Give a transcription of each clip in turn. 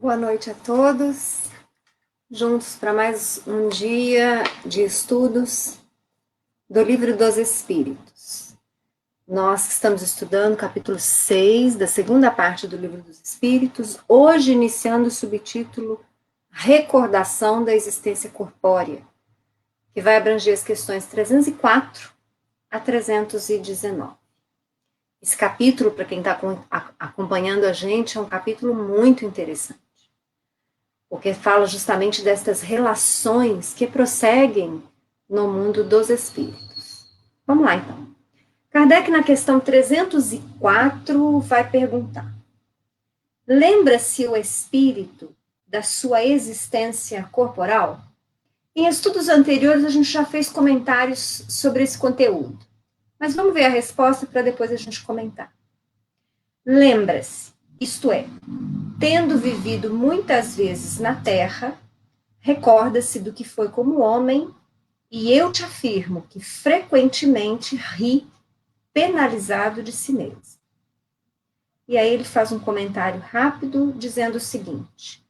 Boa noite a todos, juntos para mais um dia de estudos do Livro dos Espíritos. Nós estamos estudando o capítulo 6 da segunda parte do Livro dos Espíritos, hoje iniciando o subtítulo Recordação da Existência Corpórea, que vai abranger as questões 304 a 319. Esse capítulo, para quem está acompanhando a gente, é um capítulo muito interessante, porque fala justamente destas relações que prosseguem no mundo dos espíritos. Vamos lá, então. Kardec, na questão 304, vai perguntar: lembra-se o espírito da sua existência corporal? Em estudos anteriores, a gente já fez comentários sobre esse conteúdo, mas vamos ver a resposta para depois a gente comentar. Lembra-se, isto é, tendo vivido muitas vezes na terra, recorda-se do que foi como homem, e eu te afirmo que frequentemente ri penalizado de si mesmo. E aí ele faz um comentário rápido, dizendo o seguinte: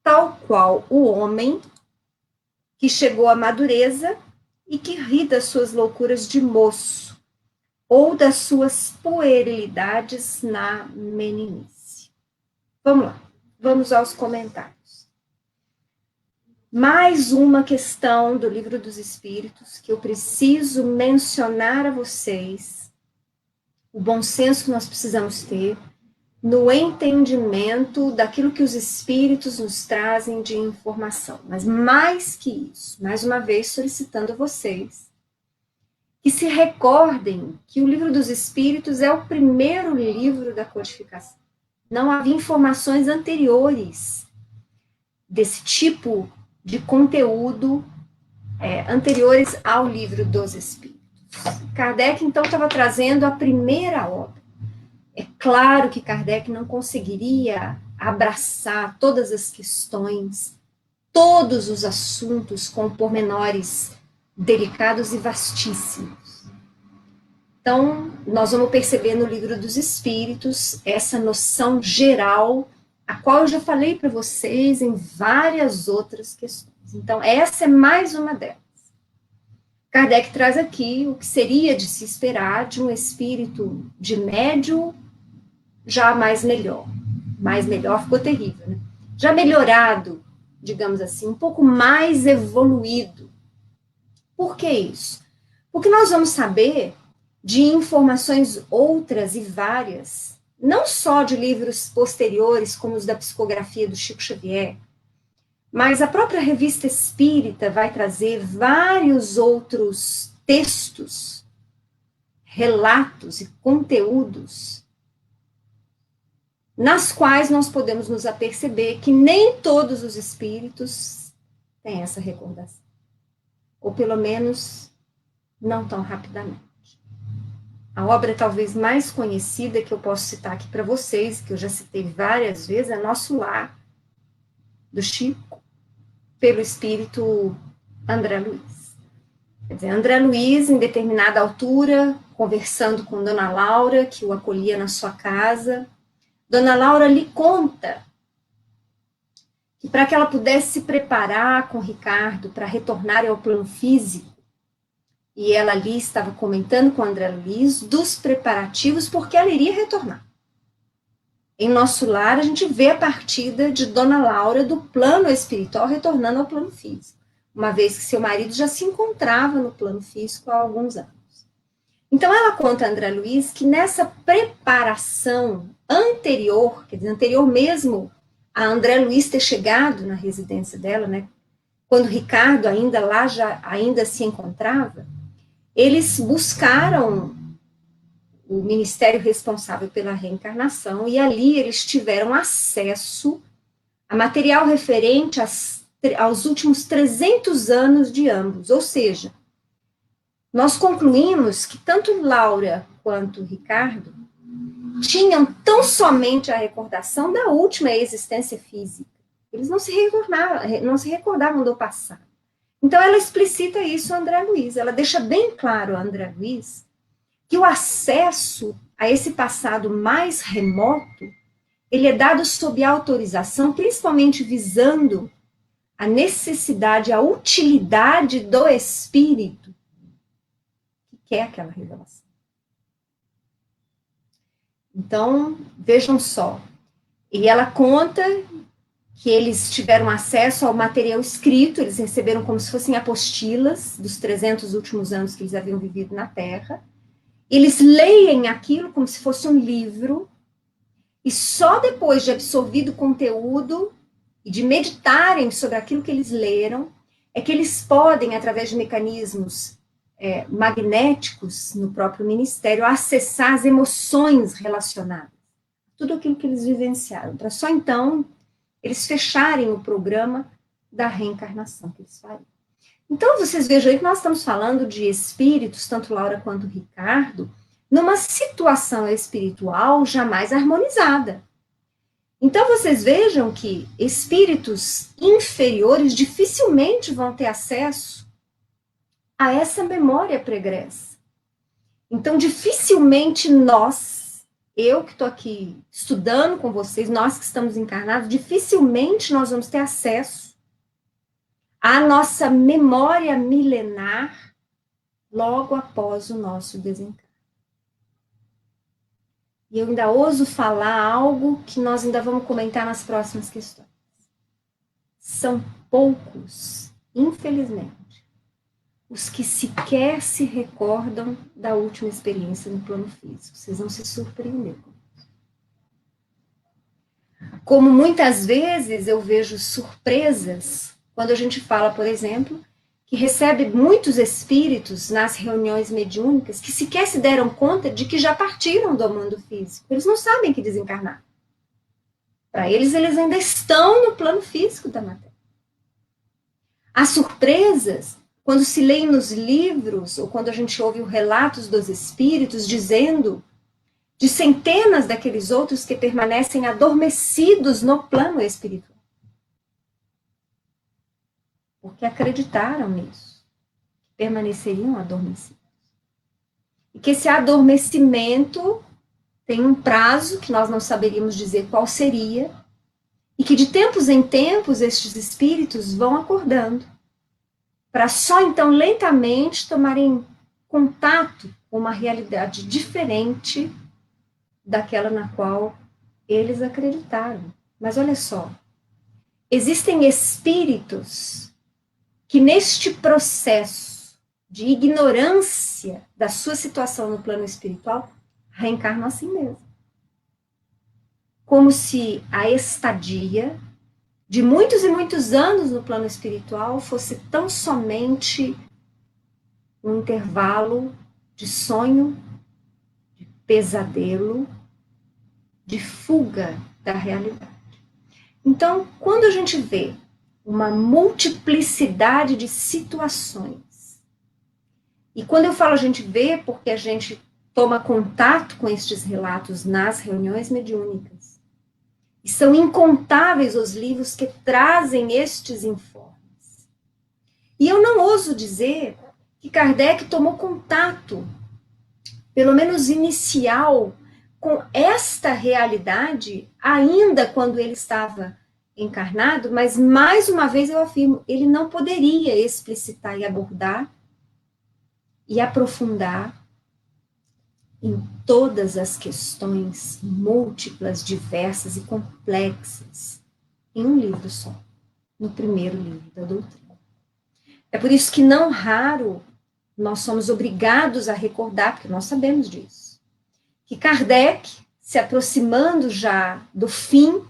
tal qual o homem que chegou à madureza e que ri das suas loucuras de moço, ou das suas puerilidades na meninice. Vamos lá, vamos aos comentários. Mais uma questão do Livro dos Espíritos que eu preciso mencionar a vocês, o bom senso que nós precisamos ter no entendimento daquilo que os Espíritos nos trazem de informação. Mas mais que isso, mais uma vez solicitando a vocês que se recordem que o Livro dos Espíritos é o primeiro livro da codificação. Não havia informações anteriores desse tipo de conteúdo anteriores ao Livro dos Espíritos. Kardec, então, estava trazendo a primeira obra. É claro que Kardec não conseguiria abraçar todas as questões, todos os assuntos com pormenores delicados e vastíssimos. Então, nós vamos perceber no Livro dos Espíritos essa noção geral, a qual eu já falei para vocês em várias outras questões. Então, essa é mais uma delas. Kardec traz aqui o que seria de se esperar de um espírito de médio já mais melhor. Mais melhor ficou terrível, né? Já melhorado, digamos assim, um pouco mais evoluído. Por que isso? Porque nós vamos saber de informações outras e várias, não só de livros posteriores, como os da psicografia do Chico Xavier, mas a própria Revista Espírita vai trazer vários outros textos, relatos e conteúdos, nas quais nós podemos nos aperceber que nem todos os espíritos têm essa recordação, ou pelo menos não tão rapidamente. A obra talvez mais conhecida que eu posso citar aqui para vocês, que eu já citei várias vezes, é Nosso Lar, do Chico, pelo espírito André Luiz. Quer dizer, André Luiz, em determinada altura, conversando com Dona Laura, que o acolhia na sua casa, Dona Laura lhe conta que para que ela pudesse se preparar com Ricardo para retornar ao plano físico, e ela ali estava comentando com André Luiz dos preparativos porque ela iria retornar. Em Nosso Lar, a gente vê a partida de Dona Laura do plano espiritual retornando ao plano físico, uma vez que seu marido já se encontrava no plano físico há alguns anos. Então, ela conta a André Luiz que nessa preparação anterior, quer dizer, anterior mesmo a André Luiz ter chegado na residência dela, né, quando Ricardo ainda se encontrava, eles buscaram o ministério responsável pela reencarnação, e ali eles tiveram acesso a material referente aos últimos 300 anos de ambos, ou seja, nós concluímos que tanto Laura quanto Ricardo tinham tão somente a recordação da última existência física. Eles não se recordavam do passado. Então, ela explicita isso a André Luiz. Ela deixa bem claro a André Luiz que o acesso a esse passado mais remoto ele é dado sob autorização, principalmente visando a necessidade, a utilidade do espírito que quer aquela revelação. Então, vejam só, e ela conta que eles tiveram acesso ao material escrito, eles receberam como se fossem apostilas dos 300 últimos anos que eles haviam vivido na Terra. Eles leem aquilo como se fosse um livro, e só depois de absorvido o conteúdo e de meditarem sobre aquilo que eles leram, é que eles podem, através de mecanismos magnéticos no próprio ministério, acessar as emoções relacionadas, tudo aquilo que eles vivenciaram, para só então eles fecharem o programa da reencarnação que eles fariam. Então, vocês vejam aí que nós estamos falando de espíritos, tanto Laura quanto Ricardo, numa situação espiritual jamais harmonizada. Então, vocês vejam que espíritos inferiores dificilmente vão ter acesso a essa memória pregressa. Então, dificilmente nós, eu que estou aqui estudando com vocês, nós que estamos encarnados, dificilmente nós vamos ter acesso à nossa memória milenar logo após o nosso desencarne. E eu ainda ouso falar algo que nós ainda vamos comentar nas próximas questões. São poucos, infelizmente, os que sequer se recordam da última experiência no plano físico. Vocês vão se surpreender com isso. Como muitas vezes eu vejo surpresas quando a gente fala, por exemplo, que recebe muitos espíritos nas reuniões mediúnicas que sequer se deram conta de que já partiram do mundo físico. Eles não sabem que desencarnaram. Para eles, eles ainda estão no plano físico da matéria. Há surpresas quando se leem nos livros, ou quando a gente ouve os relatos dos espíritos dizendo de centenas daqueles outros que permanecem adormecidos no plano espiritual. Porque acreditaram nisso, permaneceriam adormecidos. E que esse adormecimento tem um prazo que nós não saberíamos dizer qual seria, e que de tempos em tempos estes espíritos vão acordando, para só então lentamente tomarem contato com uma realidade diferente daquela na qual eles acreditaram. Mas olha só, existem espíritos que neste processo de ignorância da sua situação no plano espiritual, reencarnam assim mesmo. Como se a estadia de muitos e muitos anos no plano espiritual fosse tão somente um intervalo de sonho, de pesadelo, de fuga da realidade. Então, quando a gente vê uma multiplicidade de situações, e quando eu falo a gente vê, porque a gente toma contato com estes relatos nas reuniões mediúnicas, e são incontáveis os livros que trazem estes informes. E eu não ouso dizer que Kardec tomou contato, pelo menos inicial, com esta realidade, ainda quando ele estava encarnado, mas mais uma vez eu afirmo, ele não poderia explicitar e abordar e aprofundar em todas as questões múltiplas, diversas e complexas em um livro só, no primeiro livro da doutrina. É por isso que não raro nós somos obrigados a recordar, porque nós sabemos disso, que Kardec, se aproximando já do fim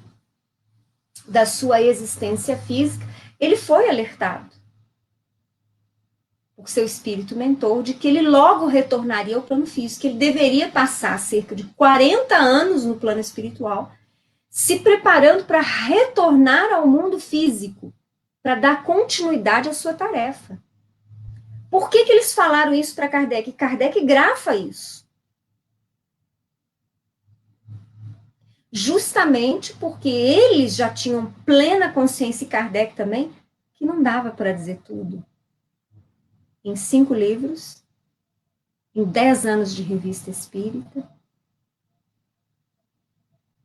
da sua existência física, ele foi alertado por seu espírito mentor de que ele logo retornaria ao plano físico, que ele deveria passar cerca de 40 anos no plano espiritual, se preparando para retornar ao mundo físico, para dar continuidade à sua tarefa. Por que eles falaram isso para Kardec? Kardec grafa isso. Justamente porque eles já tinham plena consciência, e Kardec também, que não dava para dizer tudo. Em 5 livros, em 10 anos de revista espírita,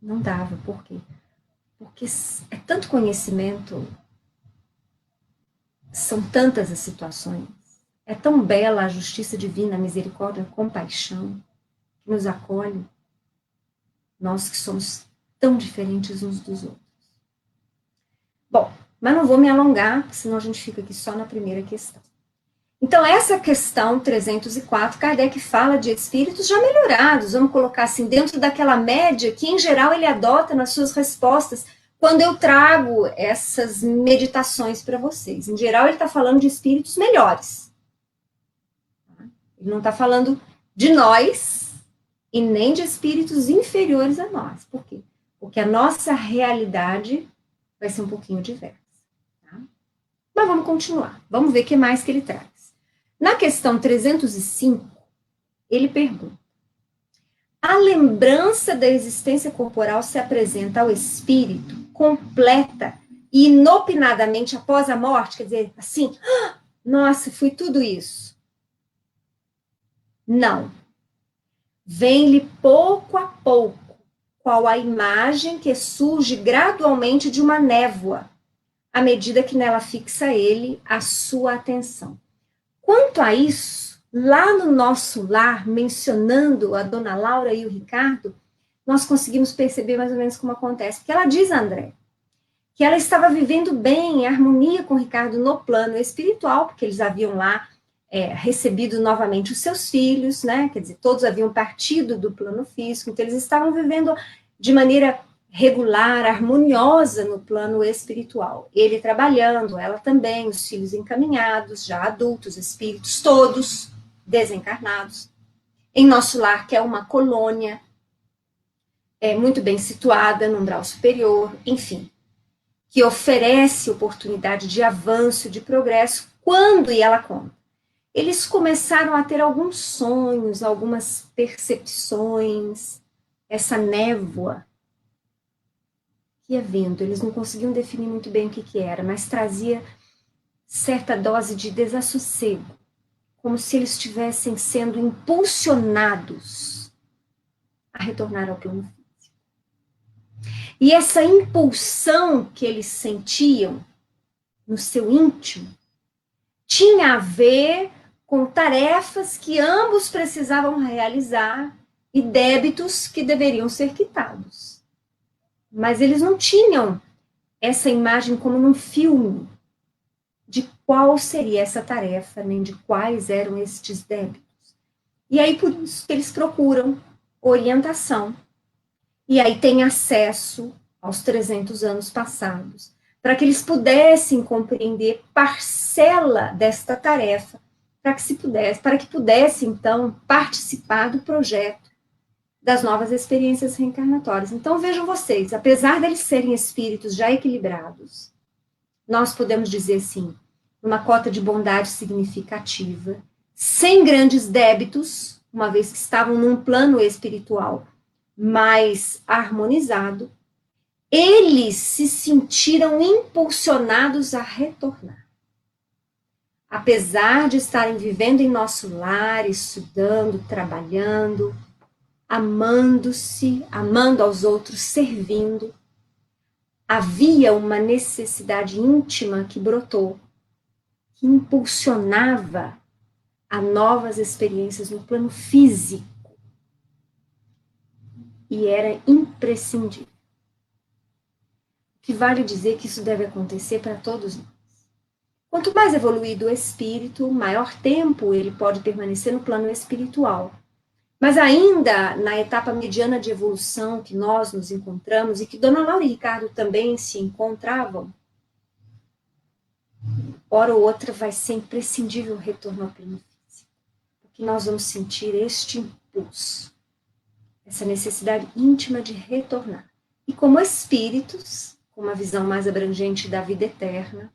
Não dava, por quê? Porque é tanto conhecimento, são tantas as situações, é tão bela a justiça divina, a misericórdia, a compaixão, que nos acolhe, nós que somos tão diferentes uns dos outros. Bom, mas não vou me alongar, senão a gente fica aqui só na primeira questão. Então, essa questão 304, Kardec fala de espíritos já melhorados, vamos colocar assim, dentro daquela média que, em geral, ele adota nas suas respostas quando eu trago essas meditações para vocês. Em geral, ele está falando de espíritos melhores. Ele não está falando de nós e nem de espíritos inferiores a nós. Por quê? Porque a nossa realidade vai ser um pouquinho diversa. Tá? Mas vamos continuar. Vamos ver o que mais que ele traz. Na questão 305, ele pergunta: a lembrança da existência corporal se apresenta ao espírito completa e inopinadamente após a morte? Quer dizer, assim, nossa, foi tudo isso. Não. Vem-lhe pouco a pouco, qual a imagem que surge gradualmente de uma névoa, à medida que nela fixa ele a sua atenção. Quanto a isso, lá no nosso lar, mencionando a dona Laura e o Ricardo, nós conseguimos perceber mais ou menos como acontece. Porque ela diz a André que ela estava vivendo bem, em harmonia com o Ricardo no plano espiritual, porque eles haviam lá recebido novamente os seus filhos, né? Quer dizer, todos haviam partido do plano físico, então eles estavam vivendo de maneira regular, harmoniosa no plano espiritual. Ele trabalhando, ela também, os filhos encaminhados, já adultos, espíritos todos desencarnados. Em nosso lar, que é uma colônia, muito bem situada, no umbral superior, enfim, que oferece oportunidade de avanço, de progresso, quando, e ela conta, eles começaram a ter alguns sonhos, algumas percepções, essa névoa que ia vindo. Eles não conseguiam definir muito bem o que era, mas trazia certa dose de desassossego, como se eles estivessem sendo impulsionados a retornar ao plano físico. E essa impulsão que eles sentiam no seu íntimo tinha a ver com tarefas que ambos precisavam realizar e débitos que deveriam ser quitados. Mas eles não tinham essa imagem como num filme de qual seria essa tarefa, nem de quais eram estes débitos. E aí, por isso que eles procuram orientação. E aí tem acesso aos 300 anos passados, para que eles pudessem compreender parcela desta tarefa, para que pudesse, então, participar do projeto das novas experiências reencarnatórias. Então, vejam vocês, apesar deles serem espíritos já equilibrados, nós podemos dizer, sim, uma cota de bondade significativa, sem grandes débitos, uma vez que estavam num plano espiritual mais harmonizado, eles se sentiram impulsionados a retornar. Apesar de estarem vivendo em nosso lar, estudando, trabalhando, amando-se, amando aos outros, servindo, havia uma necessidade íntima que brotou, que impulsionava a novas experiências no plano físico. E era imprescindível. O que vale dizer que isso deve acontecer para todos nós. Quanto mais evoluído o espírito, maior tempo ele pode permanecer no plano espiritual. Mas ainda na etapa mediana de evolução que nós nos encontramos e que Dona Laura e Ricardo também se encontravam, hora ou outra vai ser imprescindível o retorno ao plano físico, porque nós vamos sentir este impulso, essa necessidade íntima de retornar. E como espíritos, com uma visão mais abrangente da vida eterna,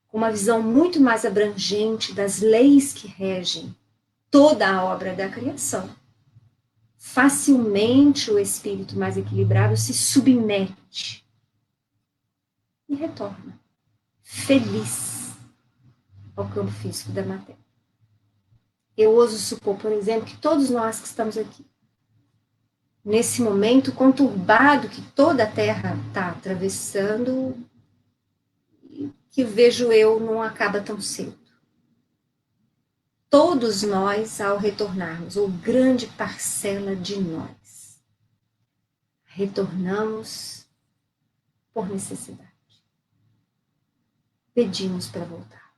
com uma visão muito mais abrangente das leis que regem toda a obra da criação, facilmente o espírito mais equilibrado se submete e retorna, feliz, ao campo físico da matéria. Eu ouso supor, por exemplo, que todos nós que estamos aqui nesse momento conturbado que toda a Terra está atravessando, que vejo eu não acaba tão cedo. Todos nós, ao retornarmos, ou grande parcela de nós, retornamos por necessidade. Pedimos para voltar.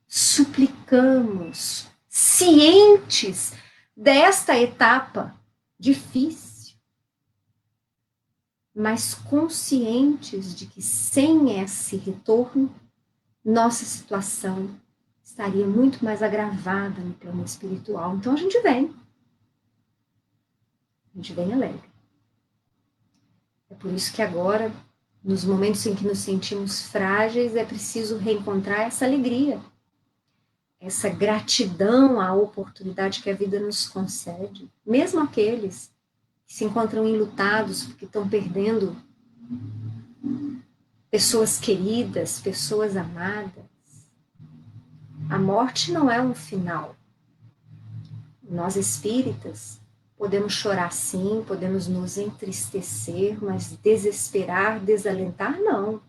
Suplicamos, cientes desta etapa difícil, mas conscientes de que sem esse retorno, nossa situação estaria muito mais agravada no plano espiritual. Então a gente vem alegre. É por isso que agora, nos momentos em que nos sentimos frágeis, é preciso reencontrar essa alegria, essa gratidão à oportunidade que a vida nos concede, mesmo aqueles que se encontram enlutados porque estão perdendo pessoas queridas, pessoas amadas. A morte não é um final. Nós espíritas podemos chorar sim, podemos nos entristecer, mas desesperar, desalentar, não.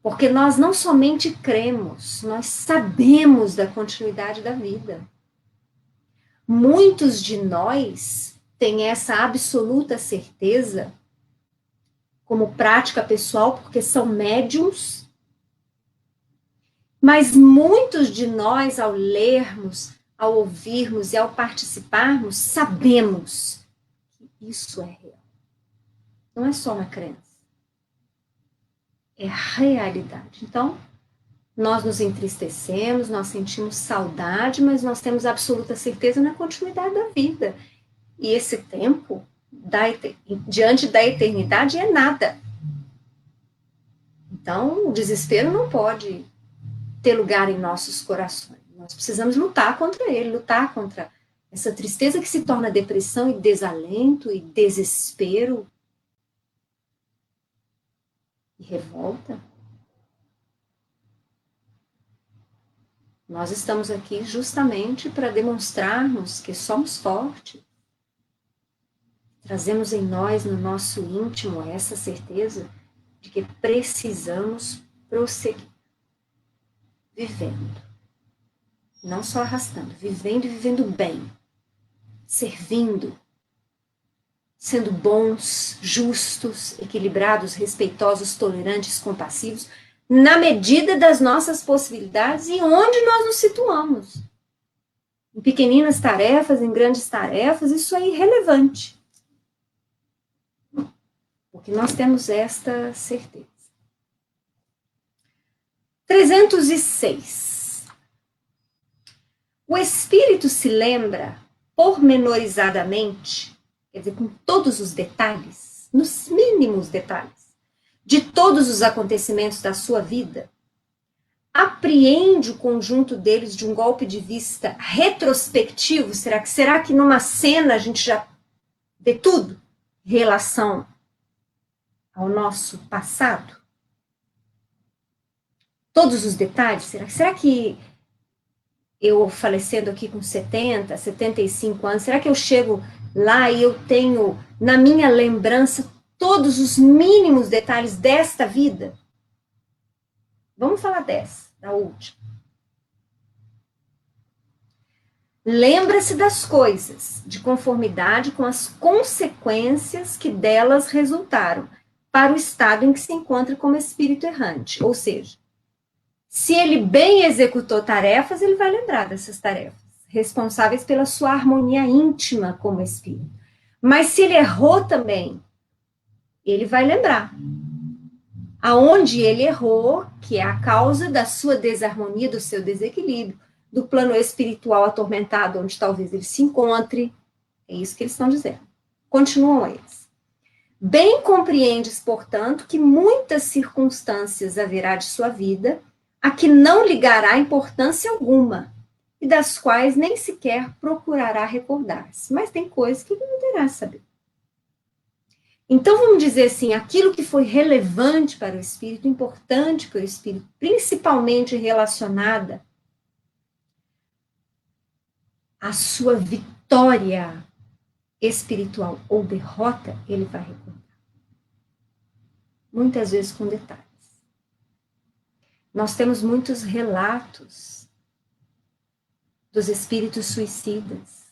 Porque nós não somente cremos, nós sabemos da continuidade da vida. Muitos de nós têm essa absoluta certeza como prática pessoal, porque são médiums, mas muitos de nós, ao lermos, ao ouvirmos e ao participarmos, sabemos que isso é real. Não é só uma crença. É realidade. Então, nós nos entristecemos, nós sentimos saudade, mas nós temos absoluta certeza na continuidade da vida. E esse tempo, diante da eternidade, é nada. Então, o desespero não pode ter lugar em nossos corações. Nós precisamos lutar contra ele, lutar contra essa tristeza que se torna depressão e desalento e desespero e revolta. Nós estamos aqui justamente para demonstrarmos que somos fortes. Trazemos em nós, no nosso íntimo, essa certeza de que precisamos prosseguir. Vivendo. Não só arrastando, vivendo e vivendo bem. Servindo. Sendo bons, justos, equilibrados, respeitosos, tolerantes, compassivos, na medida das nossas possibilidades e onde nós nos situamos. Em pequeninas tarefas, em grandes tarefas, isso é irrelevante. Porque nós temos esta certeza. 306. O espírito se lembra pormenorizadamente, quer dizer, com todos os detalhes, nos mínimos detalhes, de todos os acontecimentos da sua vida, apreende o conjunto deles de um golpe de vista retrospectivo? Será que numa cena a gente já vê tudo em relação ao nosso passado? Todos os detalhes? Será que eu falecendo aqui com 70, 75 anos, será que eu chego lá e eu tenho na minha lembrança todos os mínimos detalhes desta vida? Vamos falar dessa, da última. Lembra-se das coisas, de conformidade com as consequências que delas resultaram, para o estado em que se encontra como espírito errante. Ou seja, se ele bem executou tarefas, ele vai lembrar dessas tarefas, responsáveis pela sua harmonia íntima como espírito. Mas se ele errou também, ele vai lembrar aonde ele errou, que é a causa da sua desarmonia, do seu desequilíbrio, do plano espiritual atormentado, onde talvez ele se encontre. É isso que eles estão dizendo. Continuam eles. Bem compreendes, portanto, que muitas circunstâncias haverá de sua vida a que não ligará importância alguma, e das quais nem sequer procurará recordar-se. Mas tem coisas que ele não terá a saber. Então, vamos dizer assim, aquilo que foi relevante para o espírito, importante para o espírito, principalmente relacionada à sua vitória espiritual ou derrota, ele vai recordar. Muitas vezes com detalhes. Nós temos muitos relatos dos espíritos suicidas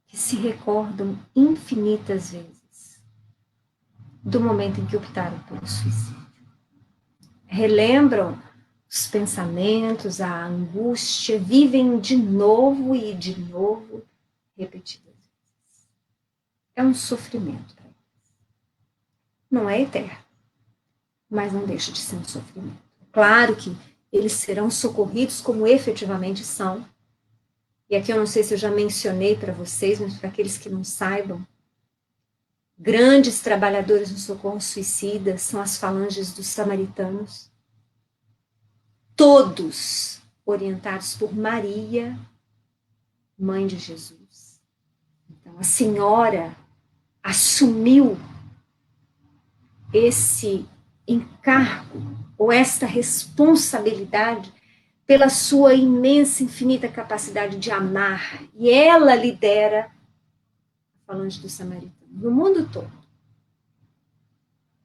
que se recordam infinitas vezes do momento em que optaram pelo suicídio. Relembram os pensamentos, a angústia, vivem de novo e de novo, repetidas vezes. É um sofrimento para eles. Não é eterno, mas não deixa de ser um sofrimento. Claro que eles serão socorridos como efetivamente são. E aqui eu não sei se eu já mencionei para vocês, mas para aqueles que não saibam, grandes trabalhadores no socorro suicida são as falanges dos samaritanos, todos orientados por Maria, mãe de Jesus. Então, a senhora assumiu esse encargo ou esta responsabilidade pela sua imensa, infinita capacidade de amar. E ela lidera a falange dos samaritanos no mundo todo,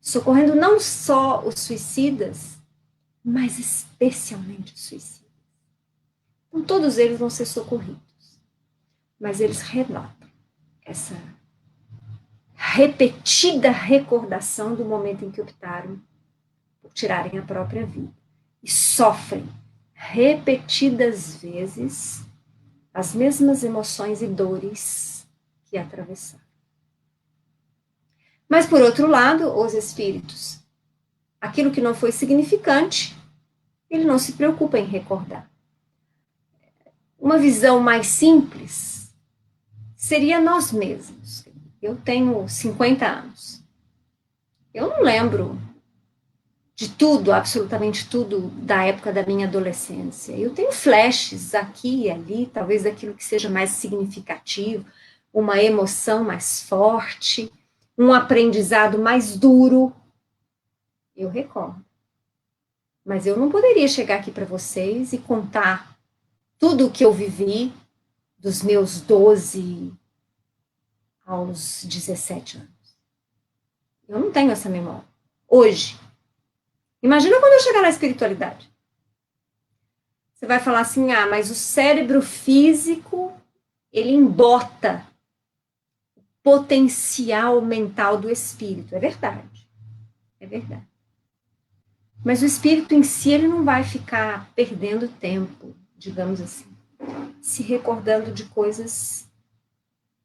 socorrendo não só os suicidas, mas especialmente os suicidas. Então, todos eles vão ser socorridos, mas eles relatam essa repetida recordação do momento em que optaram por tirarem a própria vida. E sofrem repetidas vezes as mesmas emoções e dores que atravessaram. Mas, por outro lado, os espíritos, aquilo que não foi significante, ele não se preocupa em recordar. Uma visão mais simples seria nós mesmos. Eu tenho 50 anos. Eu não lembro de tudo, absolutamente tudo, da época da minha adolescência. Eu tenho flashes aqui e ali, talvez daquilo que seja mais significativo, uma emoção mais forte, um aprendizado mais duro. Eu recordo. Mas eu não poderia chegar aqui para vocês e contar tudo o que eu vivi dos meus 12 aos 17 anos. Eu não tenho essa memória. Hoje. Imagina quando eu chegar na espiritualidade. Você vai falar assim, mas o cérebro físico, ele embota o potencial mental do espírito. É verdade. É verdade. Mas o espírito em si, ele não vai ficar perdendo tempo, digamos assim, se recordando de coisas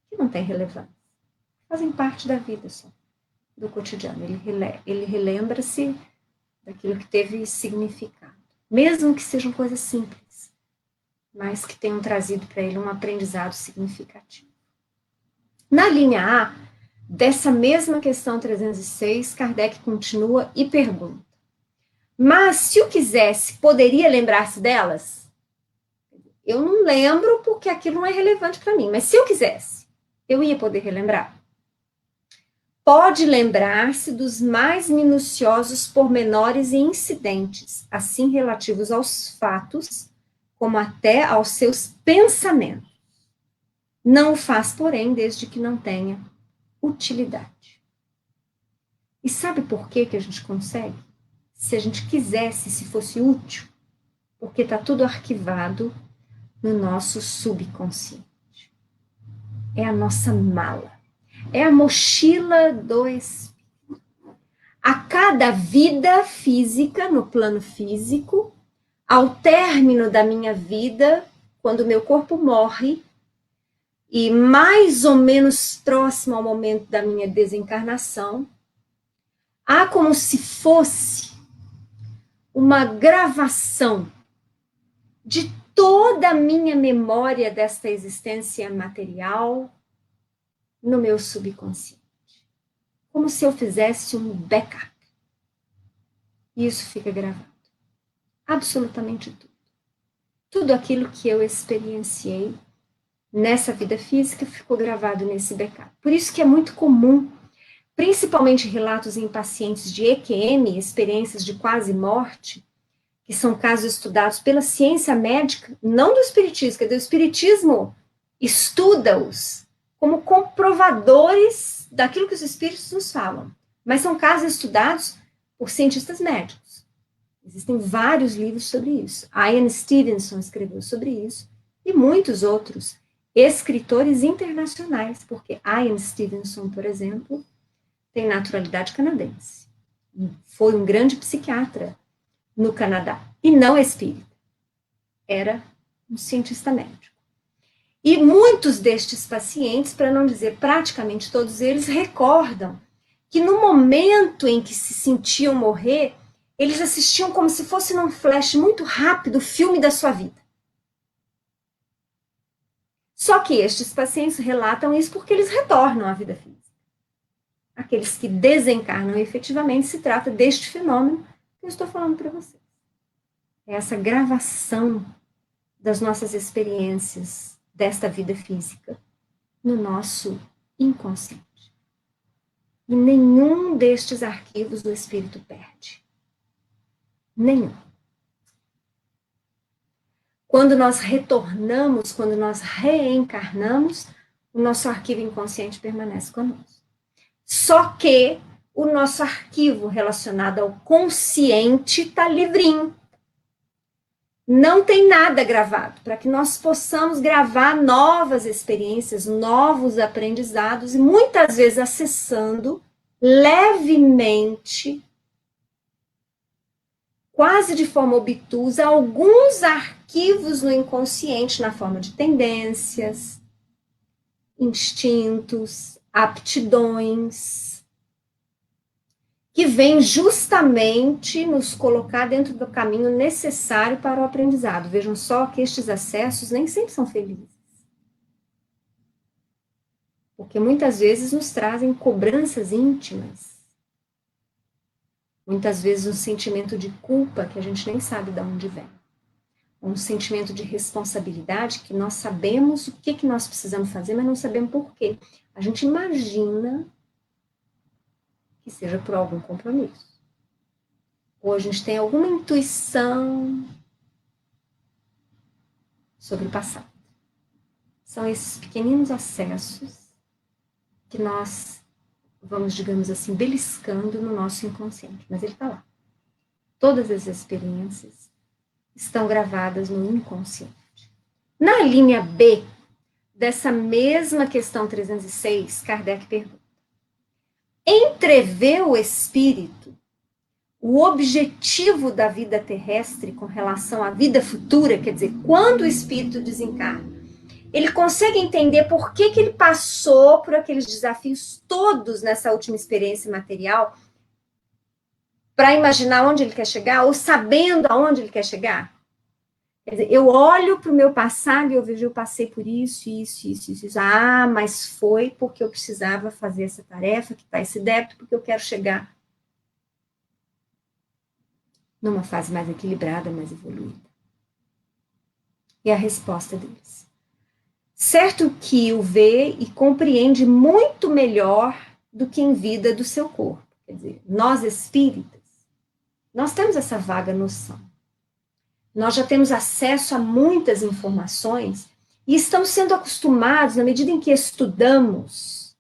que não têm relevância. Fazem parte da vida só, do cotidiano. Ele relembra-se daquilo que teve significado. Mesmo que sejam coisas simples, mas que tenham trazido para ele um aprendizado significativo. Na linha A, dessa mesma questão 306, Kardec continua e pergunta: mas se eu quisesse, poderia lembrar-se delas? Eu não lembro porque aquilo não é relevante para mim, mas se eu quisesse, eu ia poder relembrar. Pode lembrar-se dos mais minuciosos pormenores e incidentes, assim relativos aos fatos, como até aos seus pensamentos. Não o faz, porém, desde que não tenha utilidade. E sabe por que a gente consegue? Se a gente quisesse, se fosse útil, porque está tudo arquivado no nosso subconsciente. É a nossa mala. É a mochila do espírito. A cada vida física, no plano físico, ao término da minha vida, quando meu corpo morre, e mais ou menos próximo ao momento da minha desencarnação, há como se fosse uma gravação de toda a minha memória desta existência material no meu subconsciente. Como se eu fizesse um backup. E isso fica gravado. Absolutamente tudo. Tudo aquilo que eu experienciei nessa vida física ficou gravado nesse backup. Por isso que é muito comum, principalmente relatos em pacientes de EQM, experiências de quase morte, que são casos estudados pela ciência médica, não do espiritismo, que do espiritismo estuda-os como comprovadores daquilo que os espíritos nos falam. Mas são casos estudados por cientistas médicos. Existem vários livros sobre isso. Ian Stevenson escreveu sobre isso, e muitos outros escritores internacionais, porque Ian Stevenson, por exemplo, tem naturalidade canadense. Foi um grande psiquiatra no Canadá, e não espírita. Era um cientista médico. E muitos destes pacientes, para não dizer praticamente todos eles, recordam que no momento em que se sentiam morrer, eles assistiam como se fosse num flash muito rápido o filme da sua vida. Só que estes pacientes relatam isso porque eles retornam à vida física. Aqueles que desencarnam efetivamente, se trata deste fenômeno que eu estou falando para vocês. É essa gravação das nossas experiências desta vida física no nosso inconsciente. E nenhum destes arquivos o espírito perde. Nenhum. Quando nós retornamos, quando nós reencarnamos, o nosso arquivo inconsciente permanece conosco. Só que o nosso arquivo relacionado ao consciente está livrinho. Não tem nada gravado, para que nós possamos gravar novas experiências, novos aprendizados, e muitas vezes acessando levemente, quase de forma obtusa, alguns arquivos no inconsciente na forma de tendências, instintos, aptidões, que vem justamente nos colocar dentro do caminho necessário para o aprendizado. Vejam só que estes acessos nem sempre são felizes. Porque muitas vezes nos trazem cobranças íntimas. Muitas vezes um sentimento de culpa que a gente nem sabe de onde vem. Um sentimento de responsabilidade que nós sabemos o que nós precisamos fazer, mas não sabemos por quê. A gente imagina que seja por algum compromisso. Ou a gente tem alguma intuição sobre o passado. São esses pequeninos acessos que nós vamos, digamos assim, beliscando no nosso inconsciente. Mas ele está lá. Todas as experiências estão gravadas no inconsciente. Na linha B, dessa mesma questão 306, Kardec pergunta: entrevê o espírito o objetivo da vida terrestre com relação à vida futura, quer dizer, quando o espírito desencarna, ele consegue entender por que ele passou por aqueles desafios todos nessa última experiência material, para imaginar onde ele quer chegar, ou sabendo aonde ele quer chegar? Quer dizer, eu olho para o meu passado e eu vejo, eu passei por isso. Ah, mas foi porque eu precisava fazer essa tarefa, que está esse débito, porque eu quero chegar numa fase mais equilibrada, mais evoluída. E a resposta deles: certo que o vê e compreende muito melhor do que em vida do seu corpo. Quer dizer, nós espíritas, nós temos essa vaga noção. Nós já temos acesso a muitas informações e estamos sendo acostumados, na medida em que estudamos,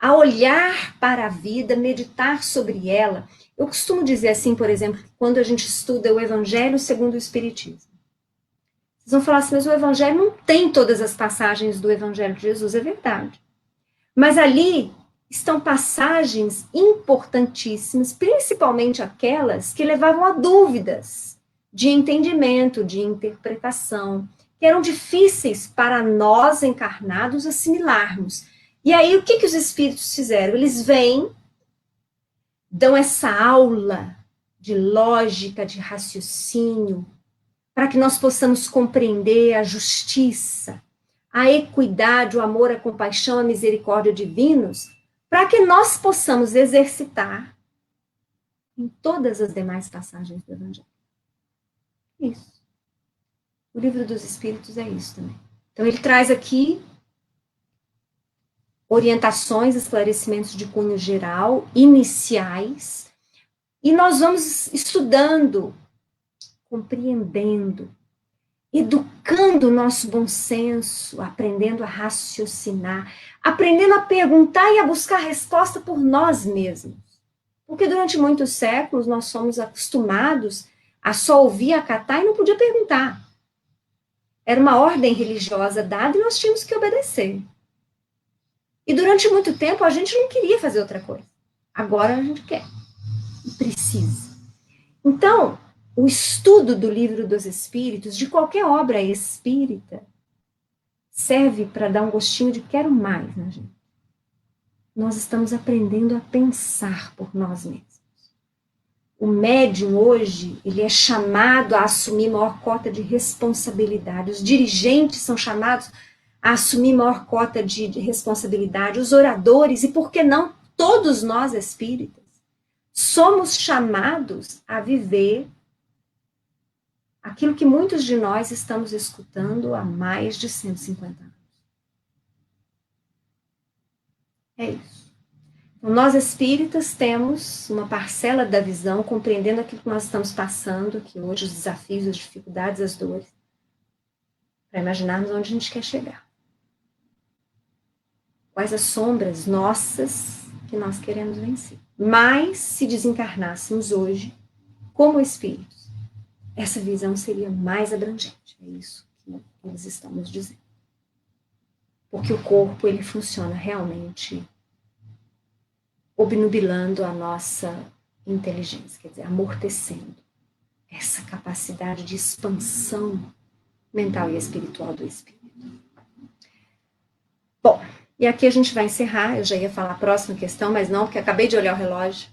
a olhar para a vida, meditar sobre ela. Eu costumo dizer assim, por exemplo, quando a gente estuda o Evangelho segundo o Espiritismo. Vocês vão falar assim, mas o Evangelho não tem todas as passagens do Evangelho de Jesus, é verdade. Mas ali estão passagens importantíssimas, principalmente aquelas que levavam a dúvidas de entendimento, de interpretação, que eram difíceis para nós encarnados assimilarmos. E aí, o que os espíritos fizeram? Eles vêm, dão essa aula de lógica, de raciocínio, para que nós possamos compreender a justiça, a equidade, o amor, a compaixão, a misericórdia divinos, para que nós possamos exercitar em todas as demais passagens do Evangelho. Isso. O Livro dos Espíritos é isso também. Então, ele traz aqui orientações, esclarecimentos de cunho geral, iniciais, e nós vamos estudando, compreendendo, educando o nosso bom senso, aprendendo a raciocinar, aprendendo a perguntar e a buscar resposta por nós mesmos. Porque durante muitos séculos nós somos acostumados a só ouvir, acatar e não podia perguntar. Era uma ordem religiosa dada e nós tínhamos que obedecer. E durante muito tempo a gente não queria fazer outra coisa. Agora a gente quer e precisa. Então, o estudo do Livro dos Espíritos, de qualquer obra espírita, serve para dar um gostinho de quero mais, né, gente? Nós estamos aprendendo a pensar por nós mesmos. O médium hoje, ele é chamado a assumir maior cota de responsabilidade. Os dirigentes são chamados a assumir maior cota de responsabilidade. Os oradores, e por que não todos nós espíritas, somos chamados a viver aquilo que muitos de nós estamos escutando há mais de 150 anos. É isso. Então, nós espíritas temos uma parcela da visão, compreendendo aquilo que nós estamos passando aqui hoje, os desafios, as dificuldades, as dores, para imaginarmos onde a gente quer chegar. Quais as sombras nossas que nós queremos vencer. Mas, se desencarnássemos hoje, como espíritos, essa visão seria mais abrangente. É isso que eles estão nos dizendo. Porque o corpo, ele funciona realmente obnubilando a nossa inteligência, quer dizer, amortecendo essa capacidade de expansão mental e espiritual do espírito. Bom, e aqui a gente vai encerrar. Eu já ia falar a próxima questão, mas não, porque acabei de olhar o relógio.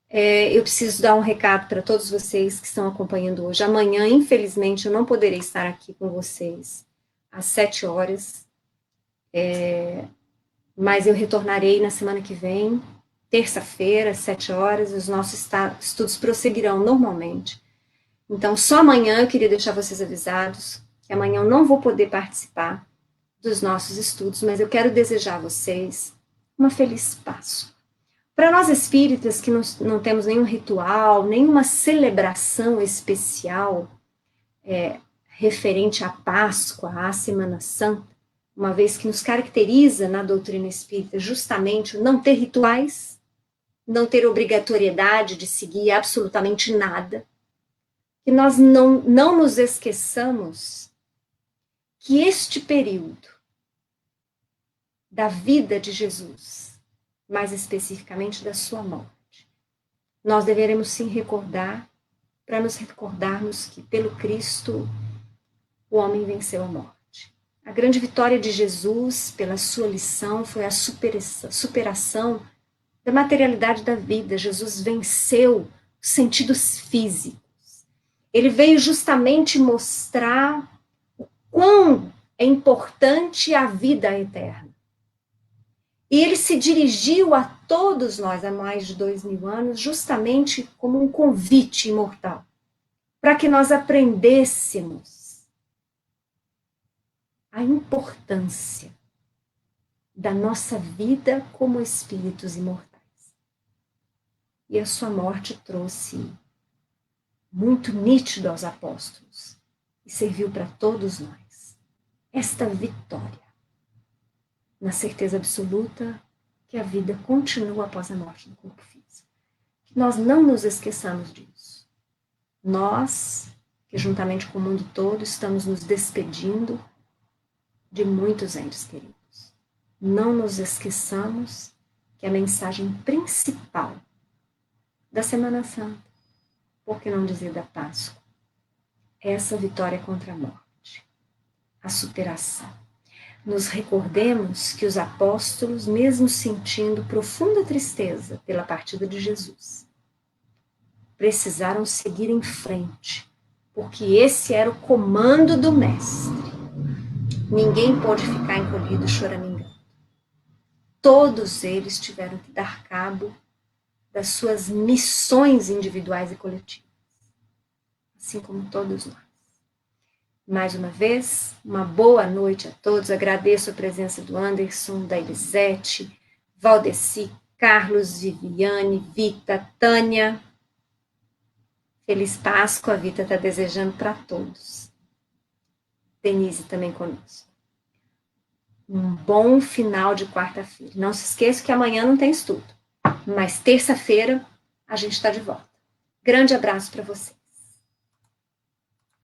Eu preciso dar um recado para todos vocês que estão acompanhando hoje. Amanhã, infelizmente, eu não poderei estar aqui com vocês às 7 horas, mas eu retornarei na semana que vem, terça-feira, às 7 horas, os nossos estudos prosseguirão normalmente. Então, só amanhã eu queria deixar vocês avisados que amanhã eu não vou poder participar dos nossos estudos, mas eu quero desejar a vocês uma feliz Páscoa. Para nós espíritas que não temos nenhum ritual, nenhuma celebração especial referente à Páscoa, à Semana Santa, uma vez que nos caracteriza na doutrina espírita justamente o não ter rituais, não ter obrigatoriedade de seguir absolutamente nada, que nós não nos esqueçamos que este período da vida de Jesus, mais especificamente da sua morte, nós deveremos sim recordar, para nos recordarmos que pelo Cristo o homem venceu a morte. A grande vitória de Jesus, pela sua lição, foi a superação da materialidade da vida. Jesus venceu os sentidos físicos. Ele veio justamente mostrar o quão é importante a vida eterna. E ele se dirigiu a todos nós há mais de 2000 anos, justamente como um convite imortal, para que nós aprendêssemos a importância da nossa vida como espíritos imortais. E a sua morte trouxe muito nítido aos apóstolos e serviu para todos nós esta vitória, na certeza absoluta que a vida continua após a morte do corpo físico. Que nós não nos esqueçamos disso. Nós, que juntamente com o mundo todo estamos nos despedindo de muitos entes queridos. Não nos esqueçamos que a mensagem principal da Semana Santa, por que não dizer da Páscoa, é essa vitória contra a morte, a superação. Nos recordemos que os apóstolos, mesmo sentindo profunda tristeza pela partida de Jesus, precisaram seguir em frente, porque esse era o comando do Mestre. Ninguém pôde ficar encolhido choramingando. Todos eles tiveram que dar cabo das suas missões individuais e coletivas, assim como todos nós. Mais uma vez, uma boa noite a todos. Agradeço a presença do Anderson, da Elisete, Valdeci, Carlos, Viviane, Vita, Tânia. Feliz Páscoa, a Vita está desejando para todos. Denise também conosco. Um bom final de quarta-feira. Não se esqueça que amanhã não tem estudo, mas terça-feira a gente está de volta. Grande abraço para você.